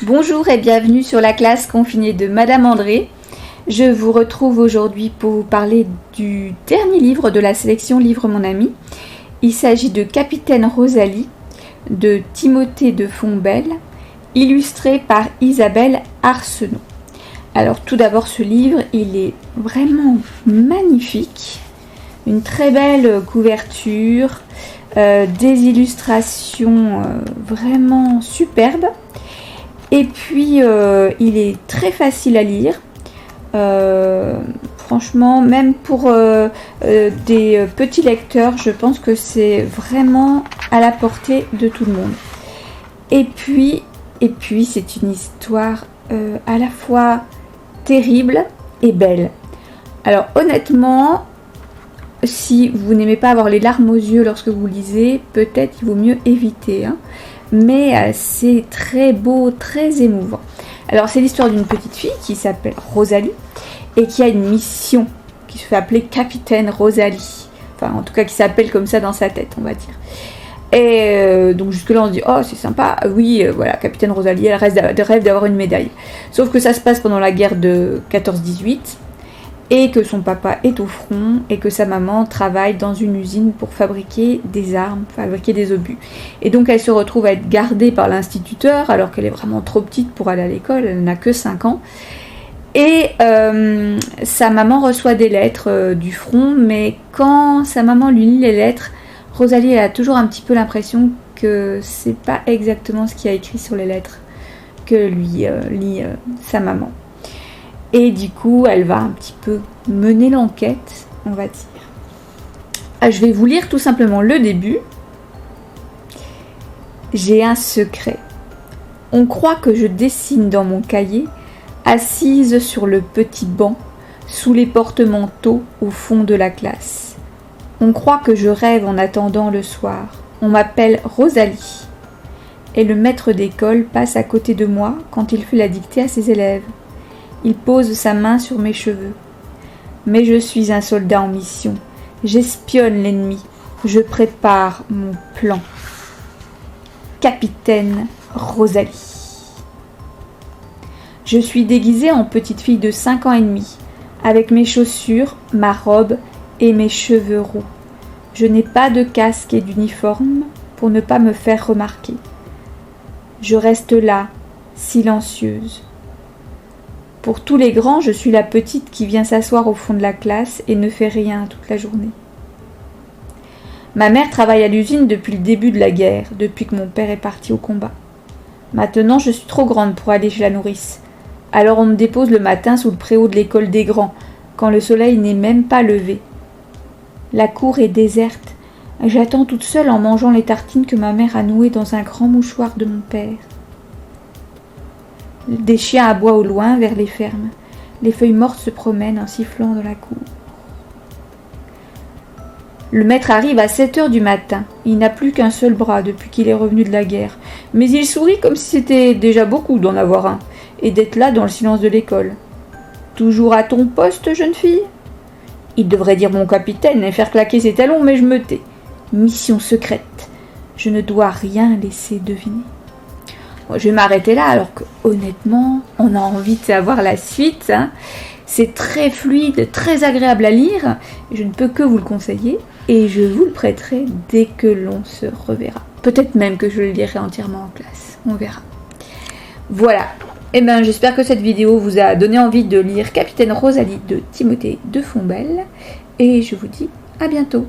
Bonjour et bienvenue sur la classe confinée de Madame André. Je vous retrouve aujourd'hui pour vous parler du dernier livre de la sélection Livre mon ami. Il s'agit de Capitaine Rosalie de Timothée de Fontbelle, illustré par Isabelle Arsenault. Alors tout d'abord, ce livre, il est vraiment magnifique. Une très belle couverture, des illustrations vraiment superbes. Et puis, il est très facile à lire. Franchement, même pour des petits lecteurs, je pense que c'est vraiment à la portée de tout le monde. Et puis c'est une histoire à la fois terrible et belle. Alors honnêtement, si vous n'aimez pas avoir les larmes aux yeux lorsque vous lisez, peut-être il vaut mieux éviter, hein. Mais c'est très beau, très émouvant. Alors c'est l'histoire d'une petite fille qui s'appelle Rosalie et qui a une mission qui se fait appeler Capitaine Rosalie. Enfin en tout cas qui s'appelle comme ça dans sa tête, on va dire. Et donc jusque là on se dit oh c'est sympa, oui voilà, Capitaine Rosalie, elle rêve d'avoir une médaille. Sauf que ça se passe pendant la guerre de 14-18 et que son papa est au front et que sa maman travaille dans une usine pour fabriquer des armes, fabriquer des obus. Et donc elle se retrouve à être gardée par l'instituteur alors qu'elle est vraiment trop petite pour aller à l'école, elle n'a que 5 ans. Et sa maman reçoit des lettres du front, mais quand sa maman lui lit les lettres, Rosalie elle a toujours un petit peu l'impression que c'est pas exactement ce qu'il y a écrit sur les lettres que lui lit sa maman. Et du coup, elle va un petit peu mener l'enquête, on va dire. Je vais vous lire tout simplement le début. J'ai un secret. On croit que je dessine dans mon cahier, assise sur le petit banc, sous les porte-manteaux au fond de la classe. On croit que je rêve en attendant le soir. On m'appelle Rosalie. Et le maître d'école passe à côté de moi quand il fait la dictée à ses élèves. Il pose sa main sur mes cheveux. Mais je suis un soldat en mission. J'espionne l'ennemi. Je prépare mon plan. Capitaine Rosalie. Je suis déguisée en petite fille de 5 ans et demi, avec mes chaussures, ma robe et mes cheveux roux. Je n'ai pas de casque et d'uniforme pour ne pas me faire remarquer. Je reste là, silencieuse. Pour tous les grands, je suis la petite qui vient s'asseoir au fond de la classe et ne fait rien toute la journée. Ma mère travaille à l'usine depuis le début de la guerre, depuis que mon père est parti au combat. Maintenant, je suis trop grande pour aller chez la nourrice. Alors on me dépose le matin sous le préau de l'école des grands, quand le soleil n'est même pas levé. La cour est déserte. J'attends toute seule en mangeant les tartines que ma mère a nouées dans un grand mouchoir de mon père. Des chiens aboient au loin vers les fermes. Les feuilles mortes se promènent en sifflant dans la cour. Le maître arrive à 7h du matin. Il n'a plus qu'un seul bras depuis qu'il est revenu de la guerre. Mais il sourit comme si c'était déjà beaucoup d'en avoir un, et d'être là dans le silence de l'école. Toujours à ton poste, jeune fille ? Il devrait dire mon capitaine et faire claquer ses talons, mais je me tais. Mission secrète. Je ne dois rien laisser deviner. Bon, je vais m'arrêter là, alors que honnêtement, on a envie de savoir la suite, hein. C'est très fluide, très agréable à lire. Je ne peux que vous le conseiller et je vous le prêterai dès que l'on se reverra. Peut-être même que je le lirai entièrement en classe. On verra. Voilà. Eh bien, j'espère que cette vidéo vous a donné envie de lire Capitaine Rosalie de Timothée de Fontbelle. Et je vous dis à bientôt.